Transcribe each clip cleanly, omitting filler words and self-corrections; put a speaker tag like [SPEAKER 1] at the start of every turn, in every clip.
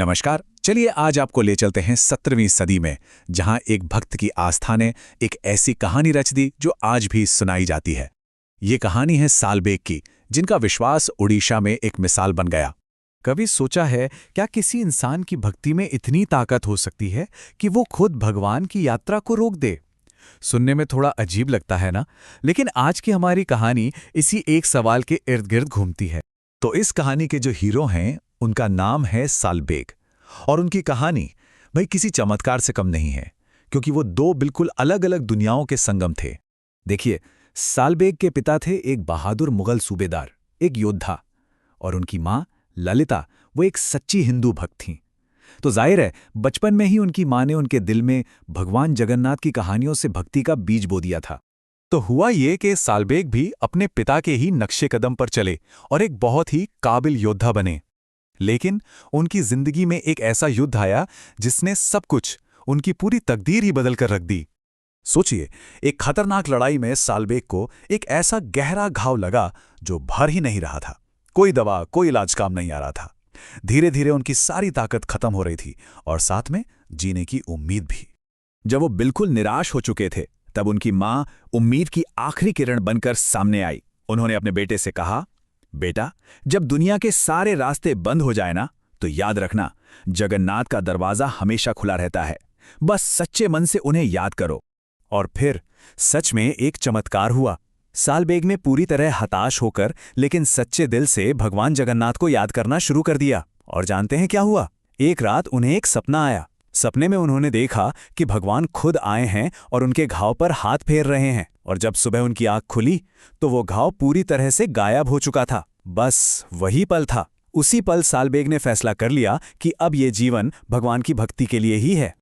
[SPEAKER 1] नमस्कार। चलिए आज आपको ले चलते हैं 17वीं सदी में, जहां एक भक्त की आस्था ने एक ऐसी कहानी रच दी जो आज भी सुनाई जाती है। ये कहानी है सालबेग की, जिनका विश्वास उड़ीसा में एक मिसाल बन गया।
[SPEAKER 2] कभी सोचा है क्या किसी इंसान की भक्ति में इतनी ताकत हो सकती है कि वो खुद भगवान की यात्रा को रोक दे? सुनने में थोड़ा अजीब लगता है ना, लेकिन आज की हमारी कहानी इसी एक सवाल के इर्द गिर्द घूमती है।
[SPEAKER 1] तो इस कहानी के जो हीरो हैं, उनका नाम है सालबेग। और उनकी कहानी भाई किसी चमत्कार से कम नहीं है, क्योंकि वो दो बिल्कुल अलग अलग दुनियाओं के संगम थे। देखिए, सालबेग के पिता थे एक बहादुर मुगल सूबेदार, एक योद्धा, और उनकी माँ ललिता वो एक सच्ची हिंदू भक्त थीं। तो जाहिर है, बचपन में ही उनकी माँ ने उनके दिल में भगवान जगन्नाथ की कहानियों से भक्ति का बीज बो दिया था।
[SPEAKER 2] तो हुआ ये कि सालबेग भी अपने पिता के ही नक्शे कदम पर चले और एक बहुत ही काबिल योद्धा बने। लेकिन उनकी जिंदगी में एक ऐसा युद्ध आया जिसने सब कुछ, उनकी पूरी तकदीर ही बदल कर रख दी।
[SPEAKER 1] सोचिए, एक खतरनाक लड़ाई में सालबेग को एक ऐसा गहरा घाव लगा जो भर ही नहीं रहा था। कोई दवा, कोई इलाज काम नहीं आ रहा था। धीरे धीरे उनकी सारी ताकत खत्म हो रही थी और साथ में जीने की उम्मीद भी। जब वो बिल्कुल निराश हो चुके थे, तब उनकी माँ उम्मीद की आखिरी किरण बनकर सामने आई। उन्होंने अपने बेटे से कहा, बेटा, जब दुनिया के सारे रास्ते बंद हो जाए ना, तो याद रखना, जगन्नाथ का दरवाजा हमेशा खुला रहता है। बस सच्चे मन से उन्हें याद करो। और फिर सच में एक चमत्कार हुआ। सालबेग ने पूरी तरह हताश होकर लेकिन सच्चे दिल से भगवान जगन्नाथ को याद करना शुरू कर दिया। और जानते हैं क्या हुआ? एक रात उन्हें एक सपना आया। सपने में उन्होंने देखा कि भगवान खुद आए हैं और उनके घाव पर हाथ फेर रहे हैं। और जब सुबह उनकी आंख खुली तो वो घाव पूरी तरह से गायब हो चुका था। बस वही पल था। उसी पल सालबेग ने फैसला कर लिया कि अब ये जीवन भगवान की भक्ति के लिए ही है।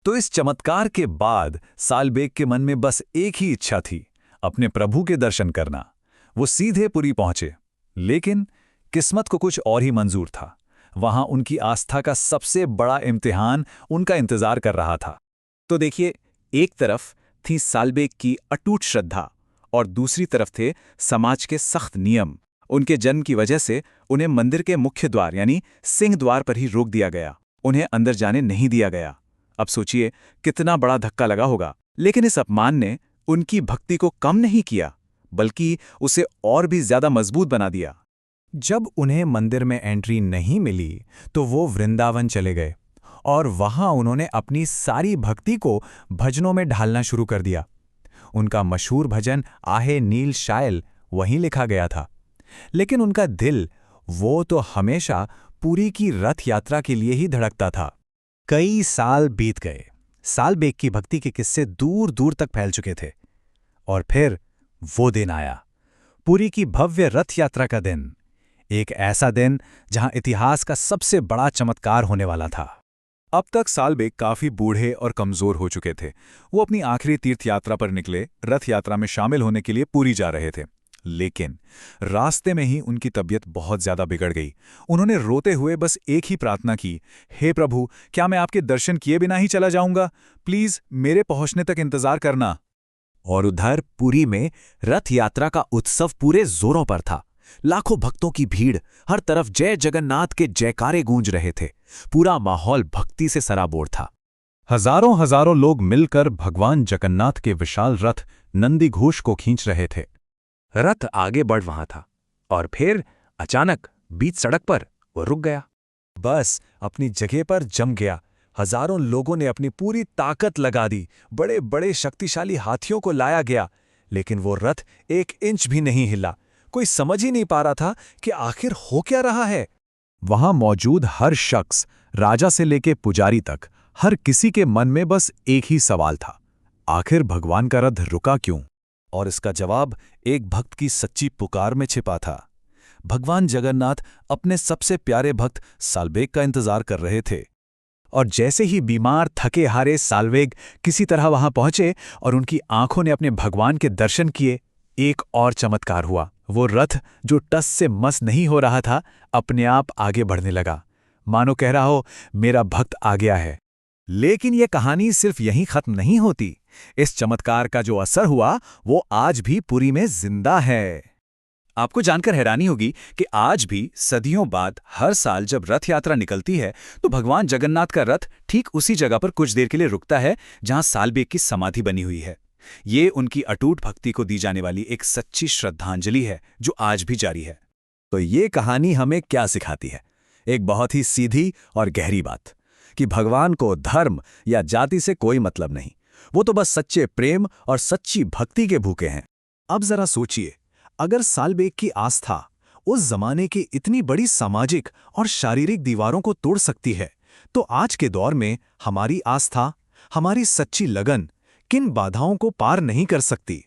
[SPEAKER 1] तो इस चमत्कार के बाद सालबेग के मन में बस एक ही इच्छा थी, अपने प्रभु के दर्शन करना। वो सीधे पुरी पहुंचे। लेकिन किस्मत को कुछ और ही मंजूर था। वहां उनकी आस्था का सबसे बड़ा इम्तिहान उनका इंतजार कर रहा था।
[SPEAKER 2] तो देखिए, एक तरफ थी सालबेग की अटूट श्रद्धा और दूसरी तरफ थे समाज के सख्त नियम। उनके जन्म की वजह से उन्हें मंदिर के मुख्य द्वार यानी सिंह द्वार पर ही रोक दिया गया। उन्हें अंदर जाने नहीं दिया गया। अब सोचिए कितना बड़ा धक्का लगा होगा। लेकिन इस अपमान ने उनकी भक्ति को कम नहीं किया, बल्कि उसे और भी ज्यादा मजबूत बना दिया। जब उन्हें मंदिर में एंट्री नहीं मिली तो वो वृंदावन चले गए और वहां उन्होंने अपनी सारी भक्ति को भजनों में ढालना शुरू कर दिया। उनका मशहूर भजन आहे नील शायल वहीं लिखा गया था। लेकिन उनका दिल वो तो हमेशा पुरी की रथ यात्रा के लिए ही धड़कता था। कई साल बीत गए। सालबेग की भक्ति के किस्से दूर दूर तक फैल चुके थे। और फिर वो दिन आया, पुरी की भव्य रथ यात्रा का दिन। एक ऐसा दिन जहां इतिहास का सबसे बड़ा चमत्कार होने वाला था। अब तक सालबेग काफी बूढ़े और कमजोर हो चुके थे। वो अपनी आखिरी तीर्थ यात्रा पर निकले, रथ यात्रा में शामिल होने के लिए पुरी जा रहे थे। लेकिन रास्ते में ही उनकी तबीयत बहुत ज्यादा बिगड़ गई। उन्होंने रोते हुए बस एक ही प्रार्थना की, हे प्रभु, क्या मैं आपके दर्शन किए बिना ही चला जाऊंगा? प्लीज मेरे पहुंचने तक इंतजार करना। और उधर पुरी में रथ यात्रा का उत्सव पूरे जोरों पर था। लाखों भक्तों की भीड़, हर तरफ जय जगन्नाथ के जयकारे गूंज रहे थे। पूरा माहौल भक्ति से सराबोर था। हजारों हजारों लोग मिलकर भगवान जगन्नाथ के विशाल रथ नंदी घोष को खींच रहे थे। रथ आगे बढ़ रहा था और फिर अचानक बीच सड़क पर वो रुक गया। बस अपनी जगह पर जम गया। हजारों लोगों ने अपनी पूरी ताकत लगा दी। बड़े बड़े शक्तिशाली हाथियों को लाया गया, लेकिन वो रथ एक इंच भी नहीं हिला। कोई समझ ही नहीं पा रहा था कि आखिर हो क्या रहा है। वहां मौजूद हर शख्स, राजा से लेके पुजारी तक, हर किसी के मन में बस एक ही सवाल था, आखिर भगवान का रथ रुका क्यों? और इसका जवाब एक भक्त की सच्ची पुकार में छिपा था। भगवान जगन्नाथ अपने सबसे प्यारे भक्त सालबेग का इंतजार कर रहे थे। और जैसे ही बीमार थके हारे सालबेग किसी तरह वहां पहुंचे और उनकी आंखों ने अपने भगवान के दर्शन किए, एक और चमत्कार हुआ। वो रथ जो टस से मस नहीं हो रहा था, अपने आप आगे बढ़ने लगा, मानो कह रहा हो, मेरा भक्त आ गया है। लेकिन यह कहानी सिर्फ यहीं खत्म नहीं होती। इस चमत्कार का जो असर हुआ वो आज भी पुरी में जिंदा है।
[SPEAKER 1] आपको जानकर हैरानी होगी कि आज भी सदियों बाद हर साल जब रथ यात्रा निकलती है तो भगवान जगन्नाथ का रथ ठीक उसी जगह पर कुछ देर के लिए रुकता है जहां सालबेग की समाधि बनी हुई है। ये उनकी अटूट भक्ति को दी जाने वाली एक सच्ची श्रद्धांजलि है जो आज भी जारी है।
[SPEAKER 3] तो ये कहानी हमें क्या सिखाती है? एक बहुत ही सीधी और गहरी बात कि भगवान को धर्म या जाति से कोई मतलब नहीं, वो तो बस सच्चे प्रेम और सच्ची भक्ति के भूखे हैं। अब जरा सोचिए, अगर सालबेग की आस्था उस जमाने की इतनी बड़ी सामाजिक और शारीरिक दीवारों को तोड़ सकती है, तो आज के दौर में हमारी आस्था, हमारी सच्ची लगन किन बाधाओं को पार नहीं कर सकती?